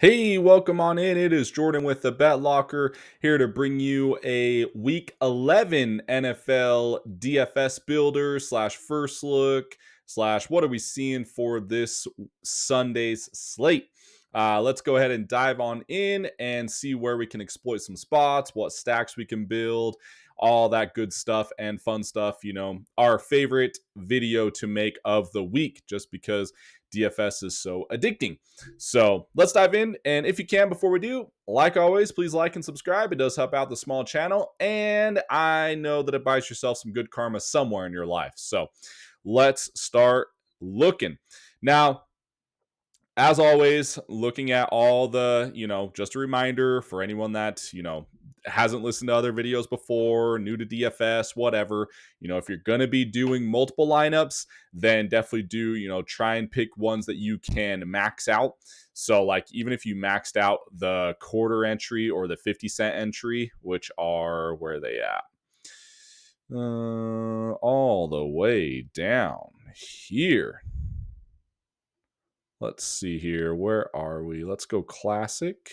Hey, welcome on in. It is Jordan with the Bet Locker here to bring you a Week 11 NFL DFS builder slash first look slash what are we seeing for this Sunday's slate. Let's go ahead and dive on in and see where we can exploit some spots, what stacks we can build, all that good stuff and fun stuff. Our favorite video to make of the week, just because DFS is so addicting. So let's dive in. And if you can, before we do, like always, please like and subscribe. It does help out the small channel. And I know that it buys yourself some good karma somewhere in your life. So let's start looking. Now, as always, looking at all the, just a reminder for anyone that, hasn't listened to other videos before, new to DFS, whatever, if you're going to be doing multiple lineups, then definitely do, try and pick ones that you can max out. So like, even if you maxed out the quarter entry or the 50-cent entry, which are, where are they at? All the way down here. Let's see here. Where are we? Let's go classic.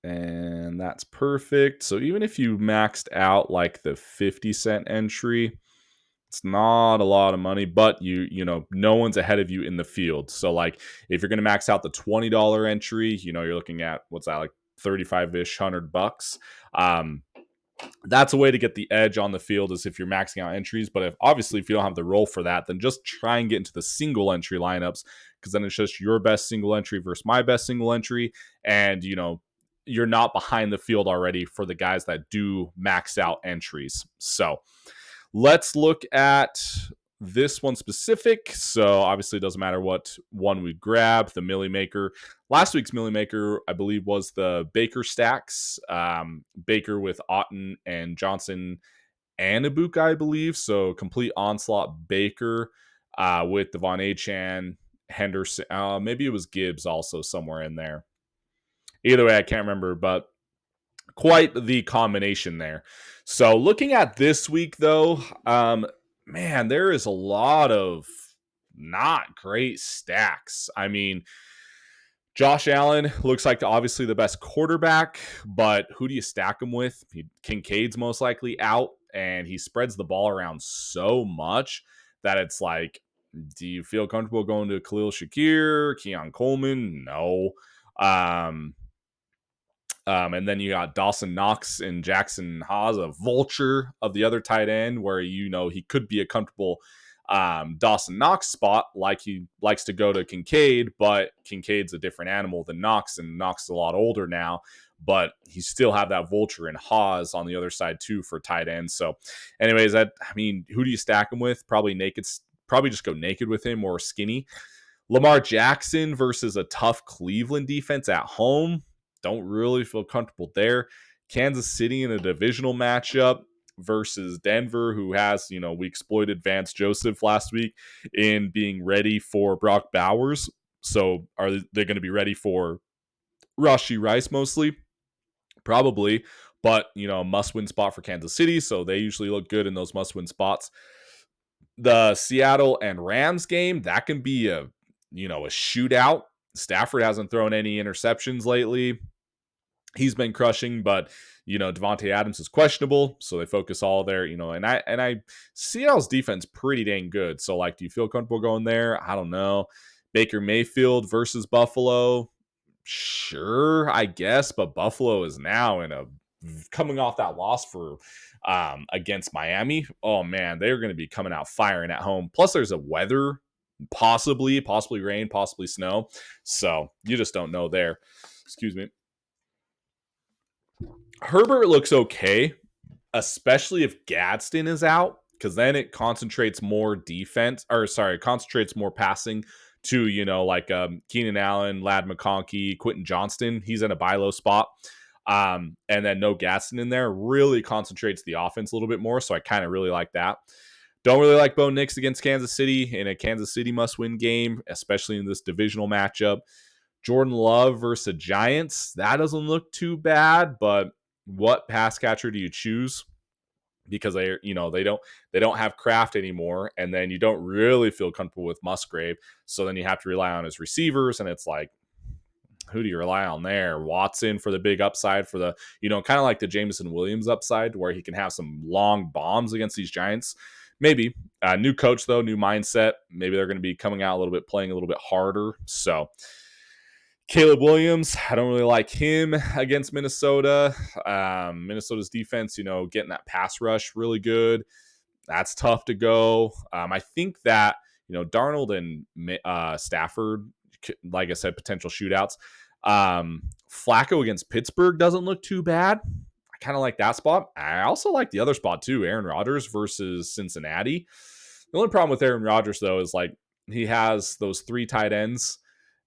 And that's perfect. So even if you maxed out like the 50-cent entry, it's not a lot of money, but no one's ahead of you in the field. So like if you're going to max out the $20 entry, you're looking at what's that, like 35-ish $100. That's a way to get the edge on the field, is if you're maxing out entries. But if you don't have the role for that, then just try and get into the single entry lineups, because then it's just your best single entry versus my best single entry. And, you're not behind the field already for the guys that do max out entries. So let's look at this one specific. So obviously it doesn't matter what one we grab. The Millie Maker. Last week's Millie Maker, I believe, was the Baker stacks. Baker with Otten and Johnson and Ibuka, I believe. So complete onslaught Baker with Devon Achane, Henderson. Maybe it was Gibbs also somewhere in there. Either way, I can't remember, but quite the combination there. So looking at this week, though, man, there is a lot of not great stacks. I mean, Josh Allen looks like obviously the best quarterback, but who do you stack him with? Kincaid's most likely out, and he spreads the ball around so much that it's like, do you feel comfortable going to Khalil Shakir, Keon Coleman? No. And then you got Dawson Knox and Jackson Haas, a vulture of the other tight end, where he could be a comfortable Dawson Knox spot, like he likes to go to Kincaid, but Kincaid's a different animal than Knox, and Knox is a lot older now, but he still have that vulture and Haas on the other side too for tight ends. So anyways, who do you stack him with? Probably naked. Probably just go naked with him, or skinny. Lamar Jackson versus a tough Cleveland defense at home. Don't really feel comfortable there. Kansas City in a divisional matchup versus Denver, who has, we exploited Vance Joseph last week in being ready for Brock Bowers. So are they going to be ready for Rashee Rice mostly? Probably. But, must-win spot for Kansas City, so they usually look good in those must-win spots. The Seattle and Rams game, that can be a shootout. Stafford hasn't thrown any interceptions lately. He's been crushing, but Devontae Adams is questionable, so they focus all there. And I Seattle's defense pretty dang good. So like, do you feel comfortable going there? I don't know. Baker Mayfield versus Buffalo, sure, I guess, but Buffalo is now coming off that loss for against Miami. Oh man, they're going to be coming out firing at home. Plus, there's a weather, possibly rain, possibly snow. So you just don't know there. Excuse me. Herbert looks okay, especially if Gadsden is out, because then it concentrates more concentrates more passing to, Keenan Allen, Lad McConkey, Quentin Johnston. He's in a buy low spot. And then no Gadsden in there really concentrates the offense a little bit more. So I kind of really like that. Don't really like Bo Nix against Kansas City in a Kansas City must-win game, especially in this divisional matchup. Jordan Love versus the Giants, that doesn't look too bad, but what pass catcher do you choose? Because they don't have Kraft anymore, and then you don't really feel comfortable with Musgrave, so then you have to rely on his receivers, and it's like, who do you rely on there? Watson for the big upside for the, kind of like the Jameson Williams upside where he can have some long bombs against these Giants. Maybe. New coach, though, new mindset. Maybe they're going to be coming out a little bit, playing a little bit harder. So Caleb Williams, I don't really like him against Minnesota. Minnesota's defense, getting that pass rush really good. That's tough to go. I think that, Darnold and Stafford, like I said, potential shootouts. Flacco against Pittsburgh doesn't look too bad. I kind of like that spot. I also like the other spot too, Aaron Rodgers versus Cincinnati. The only problem with Aaron Rodgers, though, is like he has those 3 tight ends,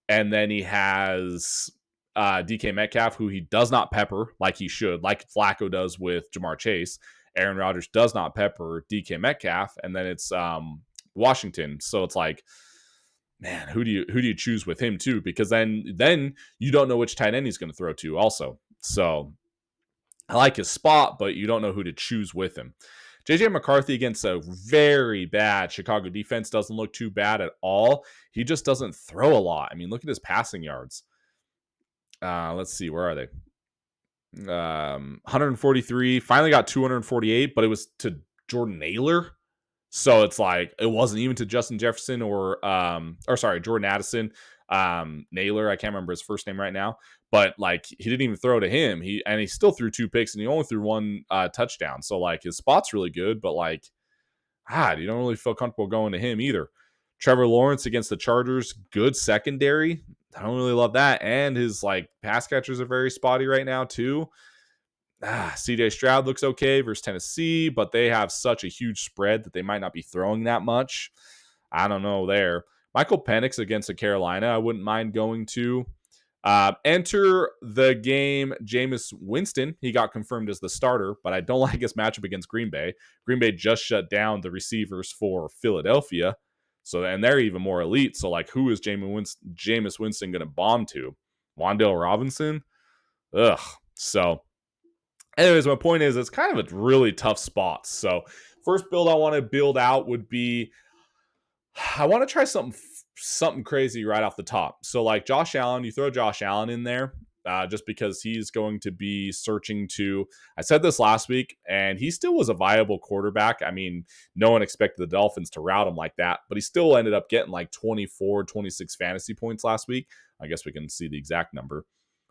and then he has DK Metcalf, who he does not pepper like he should, like Flacco does with Jamar Chase. Aaron Rodgers does not pepper DK Metcalf, and then it's Washington. So it's like, man, who do you choose with him too? Because then you don't know which tight end he's going to throw to also. So I like his spot, but you don't know who to choose with him. JJ McCarthy against a very bad Chicago defense doesn't look too bad at all. He just doesn't throw a lot. I mean, look at his passing yards. Let's see, where are they? 143. Finally got 248, but it was to Jordan Naylor. So it's like it wasn't even to Justin Jefferson or Jordan Addison. Naylor, I can't remember his first name right now, but like he didn't even throw to him. He still threw 2 picks and he only threw 1 touchdown. So like his spot's really good, but like you don't really feel comfortable going to him either. Trevor Lawrence against the Chargers, good secondary. I don't really love that, and his like pass catchers are very spotty right now too. CJ Stroud looks okay versus Tennessee, but they have such a huge spread that they might not be throwing that much. I don't know there. Michael Penix against the Carolina, I wouldn't mind going to. Enter the game, Jameis Winston. He got confirmed as the starter, but I don't like his matchup against Green Bay. Green Bay just shut down the receivers for Philadelphia, and they're even more elite. So, like, who is Jameis Winston going to bomb to? Wan'Dale Robinson? Ugh. So, anyways, my point is it's kind of a really tough spot. So, first build I want to build out would be I want to try something crazy right off the top. So like Josh Allen, you throw Josh Allen in there just because he's going to be searching to, I said this last week, and he still was a viable quarterback. I mean, no one expected the Dolphins to rout him like that, but he still ended up getting like 24, 26 fantasy points last week. I guess we can see the exact number.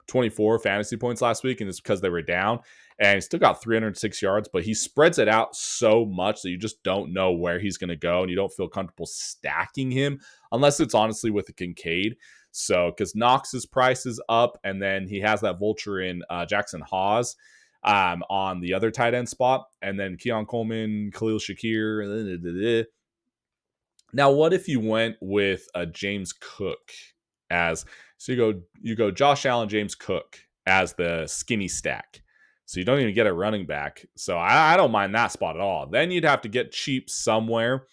24 fantasy points last week, and it's because they were down. And he still got 306 yards, but he spreads it out so much that you just don't know where he's going to go, and you don't feel comfortable stacking him unless it's honestly with a Kincaid. So, because Knox's price is up, and then he has that vulture in Jackson Hawes on the other tight end spot, and then Keon Coleman, Khalil Shakir. Now, what if you went with James Cook as so you go Josh Allen, James Cook as the skinny stack. So you don't even get a running back. So I don't mind that spot at all. Then you'd have to get cheap somewhere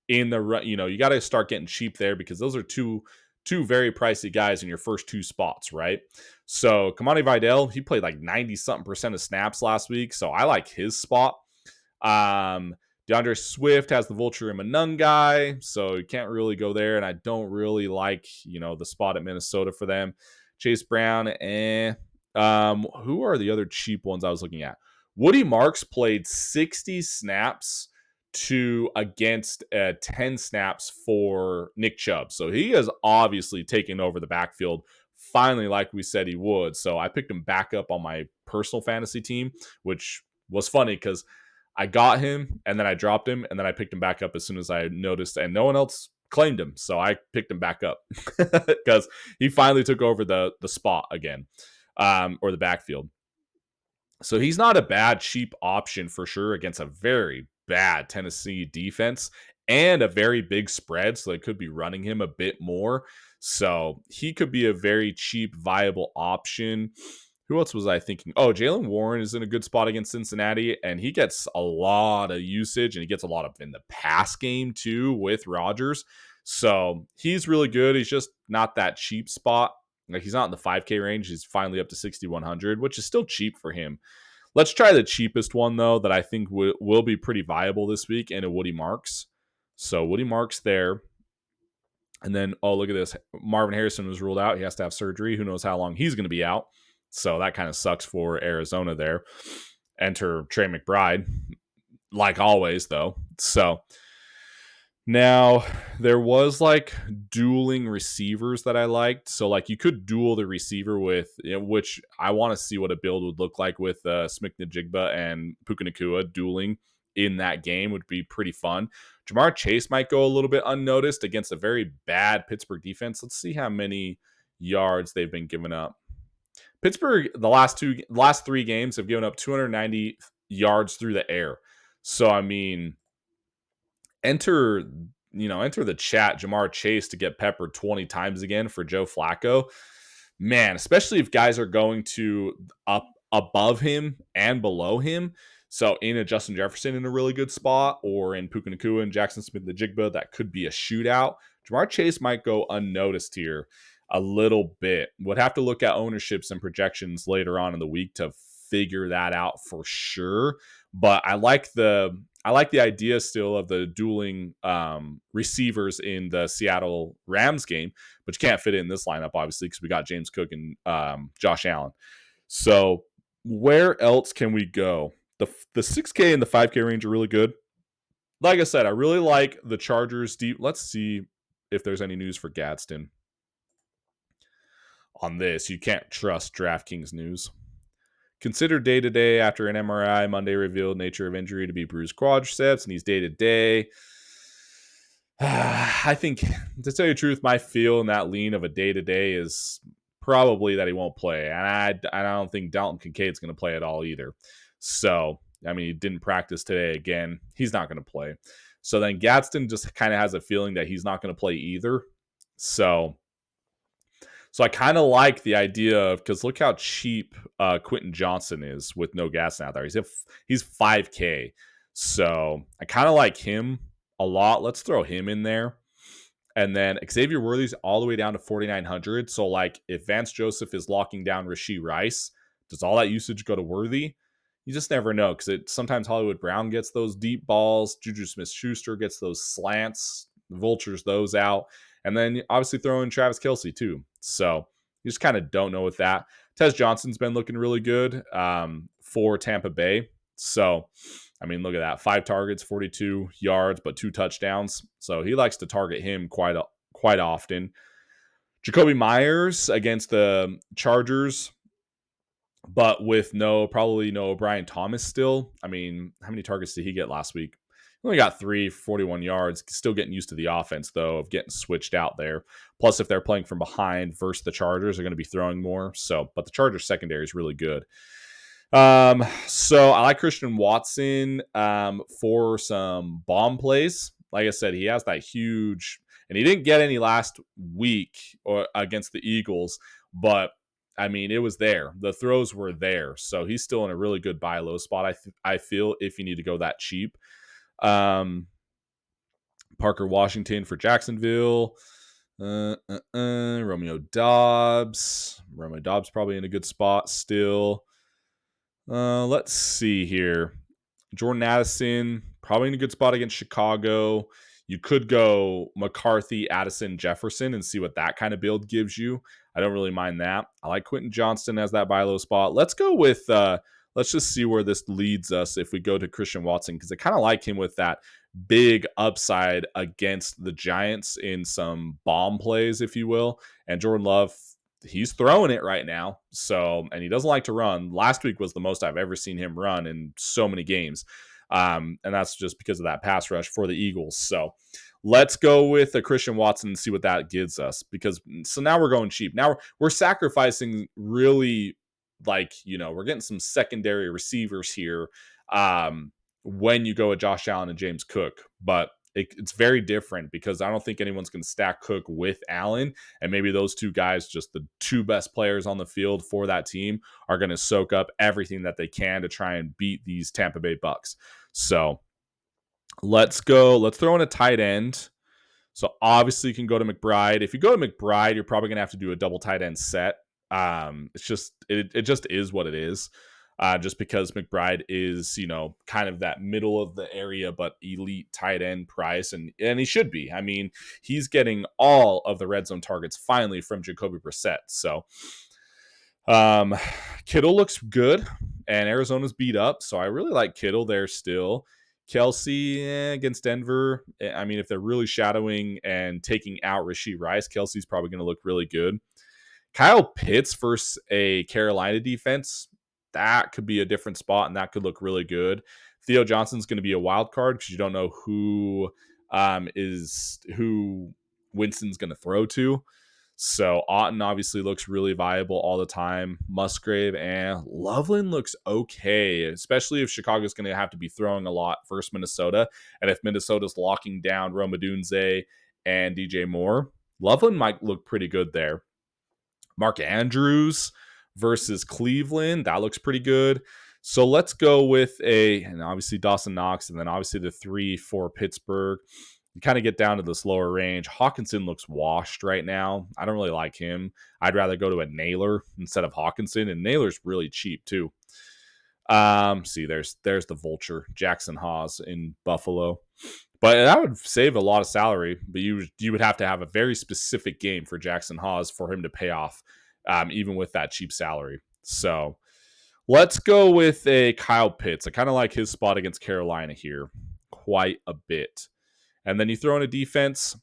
in the you got to start getting cheap there because those are two very pricey guys in your first 2 spots, right? So Kamani Vidal, he played like 90-something% of snaps last week, so I like his spot. DeAndre Swift has the Vulture and Manung guy, so you can't really go there, and I don't really like, the spot at Minnesota for them. Chase Brown, who are the other cheap ones I was looking at? Woody Marks played 60 snaps against 10 snaps for Nick Chubb, so he has obviously taken over the backfield finally, like we said he would. So I picked him back up on my personal fantasy team, which was funny because I got him, and then I dropped him, and then I picked him back up as soon as I noticed, and no one else claimed him, so I picked him back up because he finally took over the spot again, or the backfield. So he's not a bad, cheap option for sure against a very bad Tennessee defense and a very big spread, so they could be running him a bit more. So he could be a very cheap, viable option. Who else was I thinking? Oh, Jaylen Warren is in a good spot against Cincinnati, and he gets a lot of usage, and he gets a lot of in the pass game too with Rodgers. So he's really good. He's just not that cheap spot. Like he's not in the 5K range. He's finally up to 6,100, which is still cheap for him. Let's try the cheapest one though that I think will be pretty viable this week, and a Woody Marks. So Woody Marks there. And then, oh, look at this. Marvin Harrison was ruled out. He has to have surgery. Who knows how long he's going to be out. So that kind of sucks for Arizona there. Enter Trey McBride, like always, though. So now there was like dueling receivers that I liked. So like you could duel the receiver with, which I want to see what a build would look like with Smith-Njigba and Puka Nacua dueling in that game would be pretty fun. Jamar Chase might go a little bit unnoticed against a very bad Pittsburgh defense. Let's see how many yards they've been giving up. Pittsburgh, the last 3 games have given up 290 yards through the air. So I mean, enter the chat Jamar Chase to get peppered 20 times again for Joe Flacco. Man, especially if guys are going to up above him and below him. So in a Justin Jefferson in a really good spot, or in Puka Nacua and Jackson Smith-Njigba, that could be a shootout. Jamar Chase might go unnoticed here a little bit. Would have to look at ownerships and projections later on in the week to figure that out for sure. But I like the idea still of the dueling receivers in the Seattle Rams game, but you can't fit it in this lineup, obviously, because we got James Cook and Josh Allen. So where else can we go? The 6K and the 5K range are really good. Like I said, I really like the Chargers deep. Let's see if there's any news for Gadsden on this. You can't trust DraftKings news. Considered day-to-day after an MRI. Monday revealed nature of injury to be bruised quadriceps, and he's day-to-day. I think, to tell you the truth, my feel in that lean of a day-to-day is probably that he won't play. And I don't think Dalton Kincaid's going to play at all either. So, I mean, he didn't practice today again. He's not going to play. So then Gadsden just kind of has a feeling that he's not going to play either. So I kind of like the idea of, because look how cheap Quentin Johnson is with no gas out there. He's 5K. So I kind of like him a lot. Let's throw him in there. And then Xavier Worthy's all the way down to 4,900. So like if Vance Joseph is locking down Rashee Rice, does all that usage go to Worthy? You just never know, because sometimes Hollywood Brown gets those deep balls. Juju Smith-Schuster gets those slants. The Vultures those out. And then obviously throw in Travis Kelce too. So you just kind of don't know with that. Tez Johnson's been looking really good for Tampa Bay. So, I mean, look at that. 5 targets, 42 yards, but 2 touchdowns. So he likes to target him quite often. Jacoby Myers against the Chargers, but with probably no Brian Thomas still. I mean, how many targets did he get last week? He only got 3, 41 yards. Still getting used to the offense, though, of getting switched out there. Plus, if they're playing from behind versus the Chargers, they're going to be throwing more. So, but the Chargers secondary is really good. So I like Christian Watson for some bomb plays. Like I said, he has that huge, and he didn't get any last week or against the Eagles, but I mean, it was there. The throws were there. So he's still in a really good buy low spot, I feel, if you need to go that cheap. Parker Washington for Jacksonville. Romeo Doubs. Romeo Doubs probably in a good spot still. Let's see here. Jordan Addison, probably in a good spot against Chicago. You could go McCarthy, Addison, Jefferson and see what that kind of build gives you. I don't really mind that. I like Quentin Johnston as that buy low spot. Let's go with, let's just see where this leads us if we go to Christian Watson, because I kind of like him with that big upside against the Giants in some bomb plays, if you will. And Jordan Love, he's throwing it right now. So, and he doesn't like to run. Last week was the most I've ever seen him run in so many games. And that's just because of that pass rush for the Eagles. So let's go with a Christian Watson and see what that gives us. So now we're going cheap. Now we're sacrificing really, like, we're getting some secondary receivers here when you go with Josh Allen and James Cook. But it's very different, because I don't think anyone's going to stack Cook with Allen, and maybe those two guys, just the 2 best players on the field for that team, are going to soak up everything that they can to try and beat these Tampa Bay Bucks. So let's throw in a tight end. So obviously you can go to McBride. If you go to McBride, you're probably going to have to do a double tight end set. It just is what it is. just because McBride is, kind of that middle of the area, but elite tight end price. And he should be. I mean, he's getting all of the red zone targets finally from Jacoby Brissett. So um, Kittle looks good, and Arizona's beat up. So I really like Kittle there still. Kelsey against Denver. I mean, if they're really shadowing and taking out Rashee Rice, Kelsey's probably going to look really good. Kyle Pitts versus a Carolina defense, that could be a different spot, and that could look really good. Theo Johnson's going to be a wild card because you don't know who Winston's going to throw to. So Otton obviously looks really viable all the time. Musgrave and Loveland looks okay, especially if Chicago's going to have to be throwing a lot versus Minnesota. And if Minnesota's locking down Rome Odunze and DJ Moore, Loveland might look pretty good there. Mark Andrews versus Cleveland, that looks pretty good. So let's go with and obviously Dawson Knox, and then obviously the 3 for Pittsburgh. You kind of get down to this lower range. Hawkinson looks washed right now. I don't really like him. I'd rather go to a Naylor instead of Hawkinson, and Naylor's really cheap too. See, there's the vulture, Jackson Haas in Buffalo. But that would save a lot of salary, but you would have to have a very specific game for Jackson Haas for him to pay off, even with that cheap salary. So let's go with a Kyle Pitts. I kind of like his spot against Carolina here quite a bit. And then you throw in a defense.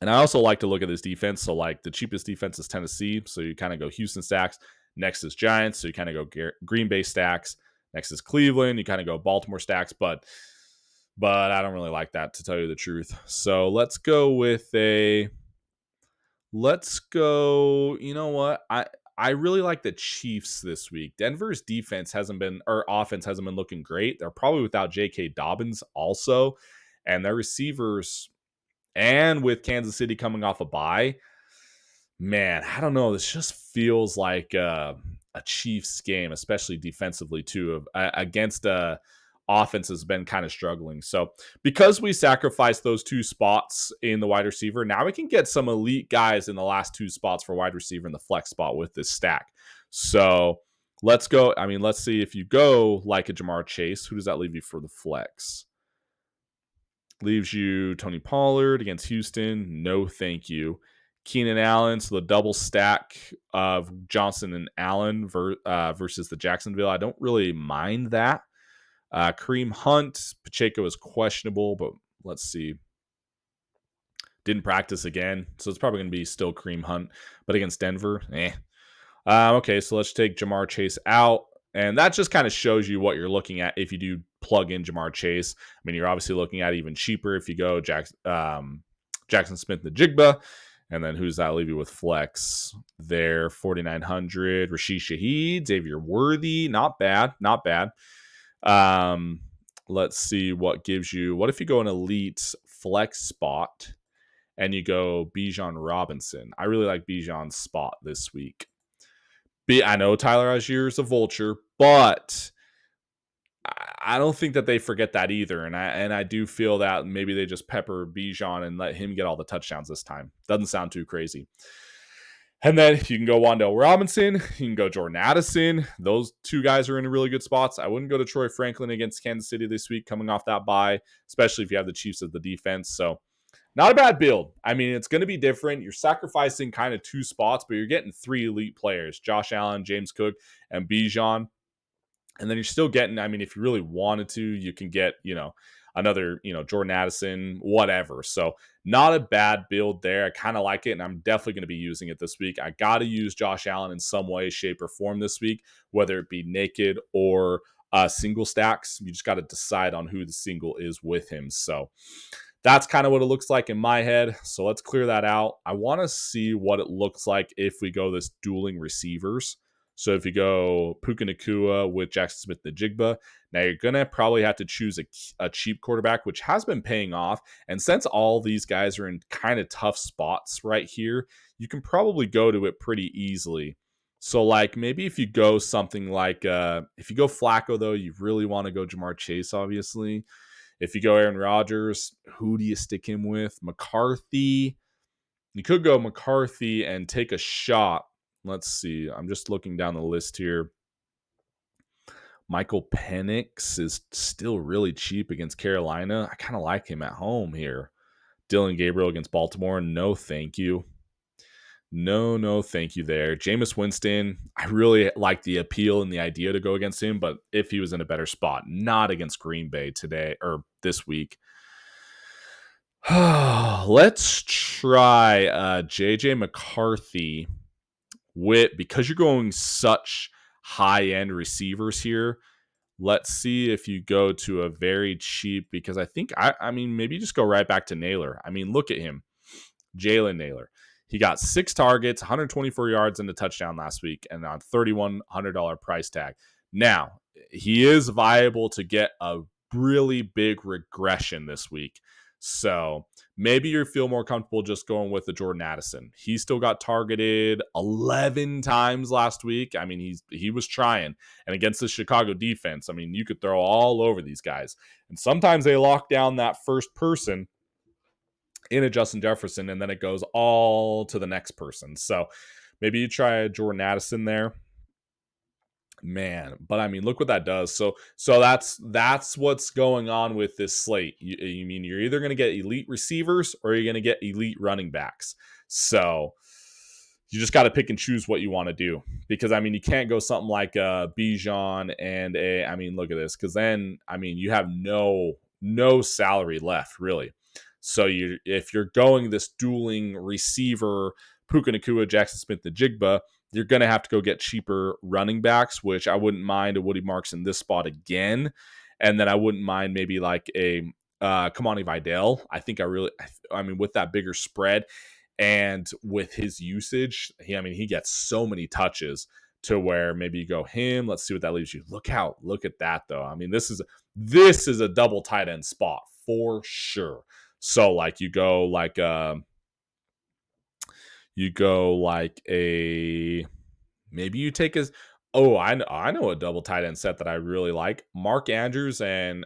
And I also like to look at this defense. So like the cheapest defense is Tennessee. So you kind of go Houston stacks. Next is Giants. So you kind of go Green Bay stacks. Next is Cleveland. You kind of go Baltimore stacks. But I don't really like that, to tell you the truth. So let's go, you know what? I really like the Chiefs this week. Denver's offense hasn't been looking great. They're probably without J.K. Dobbins also. And their receivers, and with Kansas City coming off a bye, man, I don't know. This just feels like a Chiefs game, especially defensively too, against offense has been kind of struggling. So because we sacrificed those 2 spots in the wide receiver, now we can get some elite guys in the last 2 spots for wide receiver in the flex spot with this stack. So let's go. I mean, let's see if you go like a Jamar Chase, who does that leave you for the flex? Leaves you Tony Pollard against Houston. No, thank you. Keenan Allen, so the double stack of Johnson and Allen versus the Jacksonville. I don't really mind that. Kareem Hunt, Pacheco is questionable, but let's see. Didn't practice again, so it's probably going to be still Kareem Hunt. But against Denver, okay, so let's take Jamar Chase out. And that just kind of shows you what you're looking at if you do plug in Jamar Chase. I mean, you're obviously looking at even cheaper if you go Jackson Smith and Jigba. And then who's that leave you with flex there? 4,900. Rashid Shaheed, Xavier Worthy. Not bad. Let's see what gives you. What if you go an elite flex spot and you go Bijan Robinson? I really like Bijan's spot this week. I know Tyler Algier is a vulture, but I don't think that they forget that either. And I do feel that maybe they just pepper Bijan and let him get all the touchdowns this time. Doesn't sound too crazy. And then you can go Wan'Dale Robinson. You can go Jordan Addison. Those 2 guys are in really good spots. I wouldn't go to Troy Franklin against Kansas City this week coming off that bye, especially if you have the Chiefs as the defense. So not a bad build. I mean, it's going to be different. You're sacrificing kind of 2 spots, but you're getting 3 elite players, Josh Allen, James Cook, and Bijan. And then you're still getting, I mean, if you really wanted to, you can get, another, Jordan Addison, whatever. So not a bad build there. I kind of like it, and I'm definitely going to be using it this week. I got to use Josh Allen in some way, shape, or form this week, whether it be naked or single stacks. You just got to decide on who the single is with him. So that's kind of what it looks like in my head. So let's clear that out. I want to see what it looks like if we go this dueling receivers. So if you go Puka Nacua with Jackson Smith and Jigba, now you're going to probably have to choose a cheap quarterback, which has been paying off. And since all these guys are in kind of tough spots right here, you can probably go to it pretty easily. So like maybe if you go something like, if you go Flacco though, you really want to go Jamar Chase, obviously. If you go Aaron Rodgers, who do you stick him with? McCarthy. You could go McCarthy and take a shot. Let's see. I'm just looking down the list here. Michael Penix is still really cheap against Carolina. I kind of like him at home here. Dylan Gabriel against Baltimore. No, thank you. No, thank you there. Jameis Winston, I really like the appeal and the idea to go against him, but if he was in a better spot, not against Green Bay today or this week. Let's try JJ McCarthy because you're going such high-end receivers here. Let's see if you go to a very cheap, because I think, I mean, maybe just go right back to Naylor. I mean, look at him. Jalen Naylor. He got 6 targets, 124 yards, and a touchdown last week, and on $3,100 price tag. Now, he is viable to get a really big regression this week. So maybe you feel more comfortable just going with the Jordan Addison. He still got targeted 11 times last week. I mean, he was trying. And against the Chicago defense, I mean, you could throw all over these guys. And sometimes they lock down that first person in a Justin Jefferson, and then it goes all to the next person. So maybe you try a Jordan Addison there. Man, but I mean, look what that does. So that's what's going on with this slate. You mean you're either going to get elite receivers or you're going to get elite running backs. So you just got to pick and choose what you want to do, because I mean, you can't go something like Bijan and I mean, look at this, because then I mean, you have no salary left really. So if you're going this dueling receiver, Puka Nacua, Jackson Smith-Njigba, you're going to have to go get cheaper running backs, which I wouldn't mind a Woody Marks in this spot again. And then I wouldn't mind maybe like a Kamani Vidal. I think I mean, with that bigger spread and with his usage, he gets so many touches to where maybe you go him. Let's see what that leaves you. Look at that though. I mean, this is a double tight end spot for sure. So like you go like a maybe you take I know a double tight end set that I really like. Mark Andrews and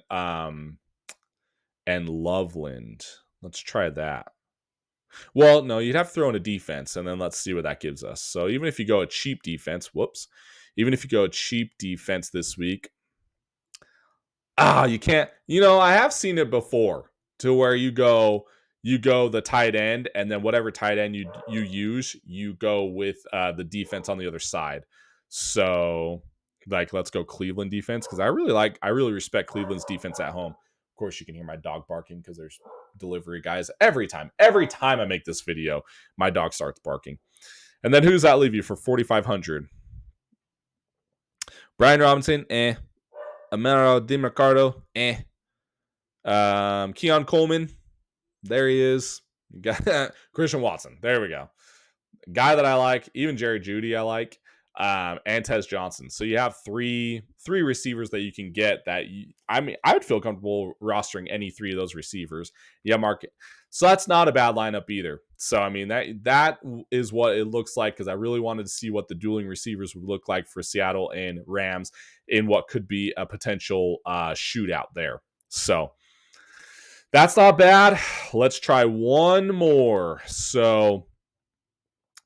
Loveland. Let's try that. Well, no, you'd have to throw in a defense, and then let's see what that gives us. So even if you go a cheap defense, this week, you can't. I have seen it before to where you go the tight end, and then whatever tight end you use, you go with the defense on the other side. So, like, let's go Cleveland defense, because I really respect Cleveland's defense at home. Of course, you can hear my dog barking because there's delivery guys every time I make this video, my dog starts barking. And then who's that leave you for 4,500? Brian Robinson, Amaro DiMercado, Keon Coleman, there he is. You got Christian Watson. There we go. Guy that I like, even Jerry Jeudy I like, and Tez Johnson. So you have three receivers that you can get that I would feel comfortable rostering any three of those receivers. Yeah, Mark. So that's not a bad lineup either. So I mean that is what it looks like, because I really wanted to see what the dueling receivers would look like for Seattle and Rams in what could be a potential shootout there. So that's not bad. Let's try one more. So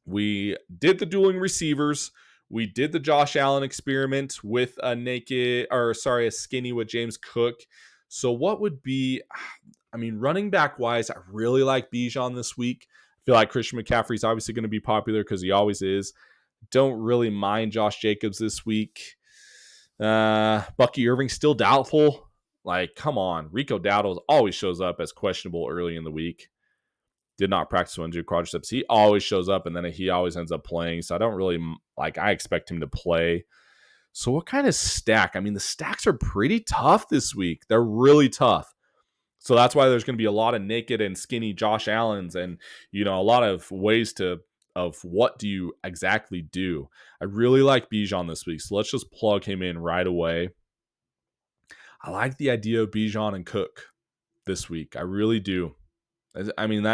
we did the dueling receivers. We did the Josh Allen experiment with a skinny with James Cook. So what would be, running back wise, I really like Bijan this week. I feel like Christian McCaffrey's obviously going to be popular because he always is. Don't really mind Josh Jacobs this week. Bucky Irving still doubtful. Like, come on. Rico Dowdle always shows up as questionable early in the week. Did not practice when do quadriceps. He always shows up, and then he always ends up playing. So I don't really I expect him to play. So what kind of stack? I mean, the stacks are pretty tough this week. They're really tough. So that's why there's going to be a lot of naked and skinny Josh Allens, and a lot of ways of what do you exactly do. I really like Bijan this week, so let's just plug him in right away. I like the idea of Bijan and Cook this week. I really do. I mean,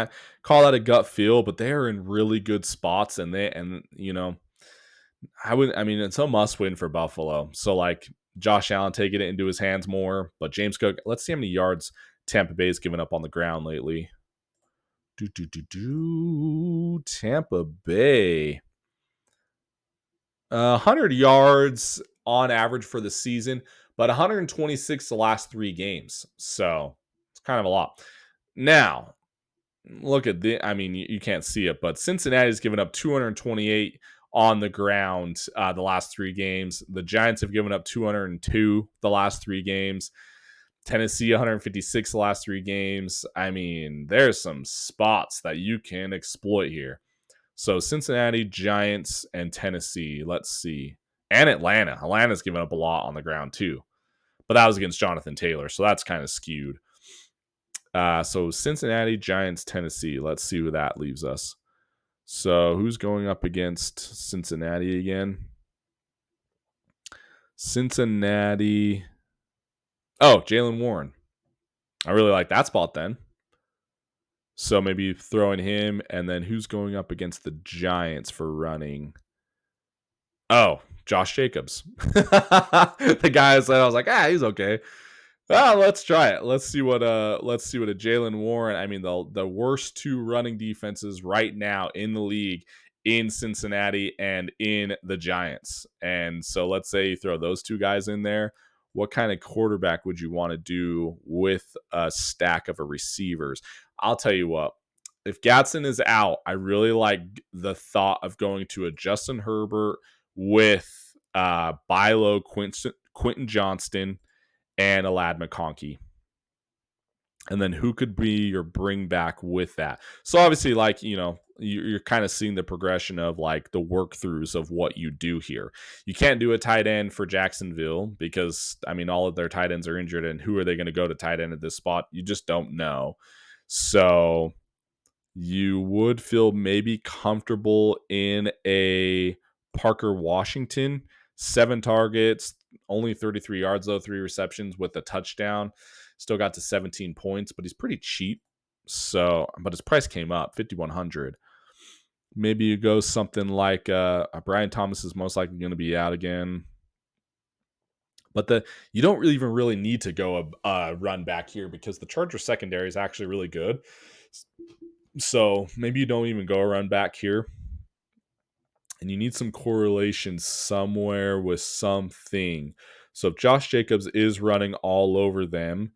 call that a gut feel, but they are in really good spots, and it's a must win for Buffalo. So like Josh Allen taking it into his hands more, but James Cook, let's see how many yards Tampa Bay's given up on the ground lately. Tampa Bay. 100 yards on average for the season, but 126 the last 3 games. So it's kind of a lot. Now, look at I mean, you can't see it, but Cincinnati's given up 228 on the ground the last 3 games. The Giants have given up 202 the last 3 games. Tennessee 156 the last 3 games. I mean, there's some spots that you can exploit here. So Cincinnati, Giants, and Tennessee. Let's see. And Atlanta. Atlanta's given up a lot on the ground too. But that was against Jonathan Taylor, so that's kind of skewed. So Cincinnati, Giants, Tennessee. Let's see who that leaves us. So who's going up against Cincinnati again? Cincinnati. Oh, Jaylen Warren. I really like that spot then. So maybe throw in him, and then who's going up against the Giants for running? Oh, Josh Jacobs. The guy said, I was like, he's okay. Let's try it. Let's see what a Jaylen Warren. I mean, the worst 2 running defenses right now in the league in Cincinnati and in the Giants. And so let's say you throw those 2 guys in there. What kind of quarterback would you want to do with a stack of receivers? I'll tell you what. If Gatson is out, I really like the thought of going to a Justin Herbert with Bilo, Quentin Johnston, and Alad McConkey. And then who could be your bring back with that? So obviously, like, you're kind of seeing the progression of like the work throughs of what you do here. You can't do a tight end for Jacksonville because, I mean, all of their tight ends are injured, and who are they going to go to tight end at this spot? You just don't know. So you would feel maybe comfortable in a Parker Washington, 7 targets, only 33 yards, though, 3 receptions with a touchdown. Still got to 17 points, but he's pretty cheap. So, but his price came up, 5,100. Maybe you go something like Brian Thomas is most likely going to be out again. But you don't even really need to go a run back here because the Chargers secondary is actually really good. So maybe you don't even go a run back here. And you need some correlation somewhere with something. So if Josh Jacobs is running all over them,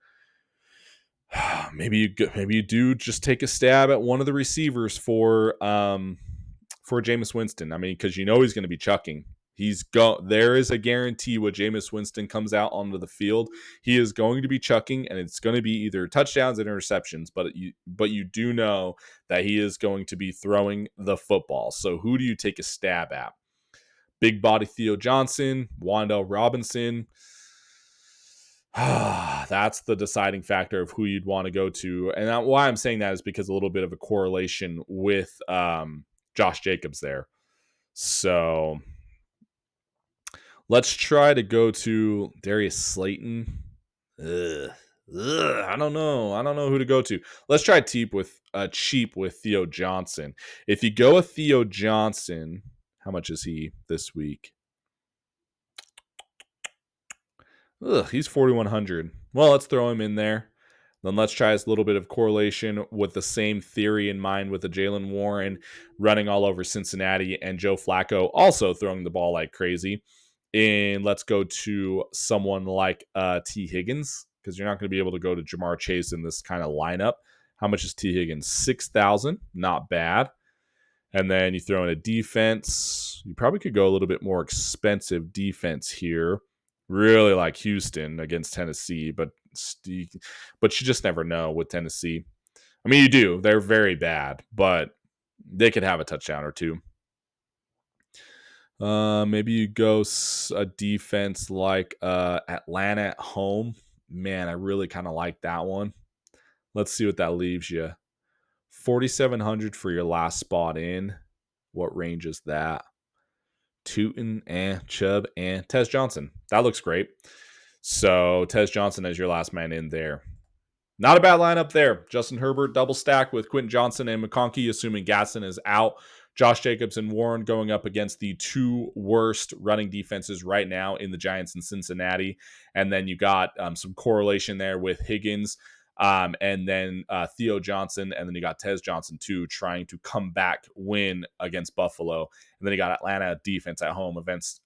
maybe you do just take a stab at one of the receivers for Jameis Winston. I mean, because he's going to be chucking. There is a guarantee when Jameis Winston comes out onto the field, he is going to be chucking, and it's going to be either touchdowns and interceptions. But you do know that he is going to be throwing the football. So who do you take a stab at? Big body Theo Johnson, Wan'Dale Robinson. That's the deciding factor of who you'd want to go to. And why I'm saying that is because a little bit of a correlation with Josh Jacobs there. So let's try to go to Darius Slayton. I don't know who to go to. Let's try cheap with Theo Johnson. If you go with Theo Johnson, how much is he this week? He's 4,100. Well, let's throw him in there. Then let's try a little bit of correlation with the same theory in mind with the Jaylen Warren running all over Cincinnati and Joe Flacco also throwing the ball like crazy. And let's go to someone like T. Higgins, because you're not going to be able to go to Jamar Chase in this kind of lineup. How much is T. Higgins? 6,000. Not bad. And then you throw in a defense. You probably could go a little bit more expensive defense here. Really like Houston against Tennessee, but you just never know with Tennessee. I mean, you do. They're very bad, but they could have a touchdown or 2. Maybe you go a defense like Atlanta at home. Man, I really kind of like that one. Let's see what that leaves you. 4,700 for your last spot in. What range is that? Tootin and Chubb and Tez Johnson. That looks great. So Tez Johnson as your last man in there. Not a bad lineup there. Justin Herbert double stack with Quentin Johnson and McConkey, assuming Gatson is out. Josh Jacobs and Warren going up against the 2 worst running defenses right now in the Giants and Cincinnati. And then you got some correlation there with Higgins. and then Theo Johnson, and then you got Tez Johnson too, trying to come back win against Buffalo, and then you got Atlanta defense at home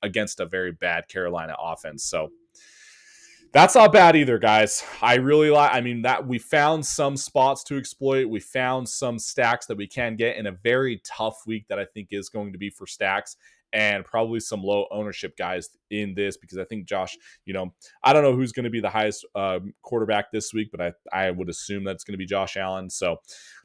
against a very bad Carolina offense. So that's not bad either, guys. I really like. I mean, that we found some spots to exploit. We found some stacks that we can get in a very tough week that I think is going to be for stacks, and probably some low ownership guys in this, because I think Josh, I don't know who's going to be the highest quarterback this week, but I would assume that's going to be Josh Allen. So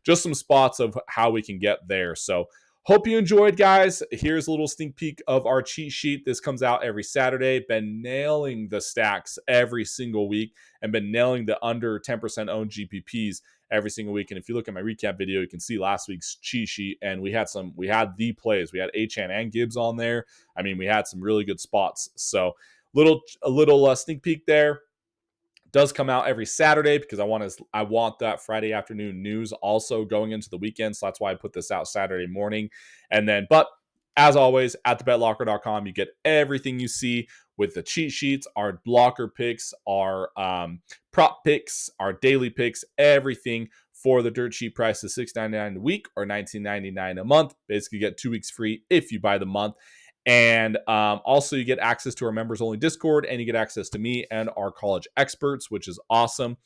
just some spots of how we can get there. So hope you enjoyed, guys. Here's a little sneak peek of our cheat sheet. This comes out every Saturday. Been nailing the stacks every single week, and been nailing the under 10% owned GPPs every single week. And if you look at my recap video, you can see last week's cheat sheet, and we had the plays. We had Achane and Gibbs on there. I mean, we had some really good spots. So a little sneak peek there. Does come out every Saturday because I want that Friday afternoon news also going into the weekend. So that's why I put this out Saturday morning. And then, but as always, at thebetlocker.com, you get everything you see with the cheat sheets, our blocker picks, our prop picks, our daily picks, everything for the dirt sheet price is $6.99 a week or $19.99 a month. Basically, get 2 weeks free if you buy the month. And also, you get access to our members only Discord, and you get access to me and our college experts, which is awesome.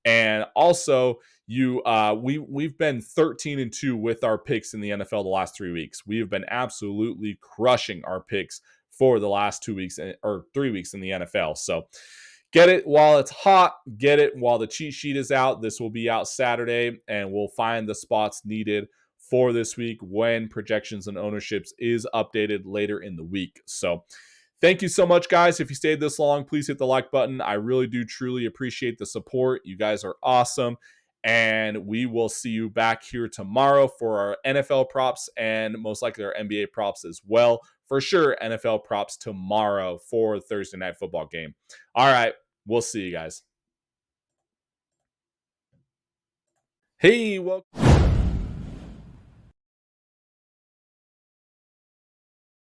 And also, we've been 13-2 with our picks in the NFL the last 3 weeks. We have been absolutely crushing our picks for the last 2 weeks or 3 weeks in the NFL. So get it while it's hot. Get it while the cheat sheet is out. This will be out Saturday, and we'll find the spots needed for this week when projections and ownerships is updated later in the week. So thank you so much, guys. If you stayed this long, please hit the like button. I really do truly appreciate the support. You guys are awesome. And we will see you back here tomorrow for our NFL props and most likely our NBA props as well. For sure, NFL props tomorrow for the Thursday night football game. All right. We'll see you guys. Hey, welcome.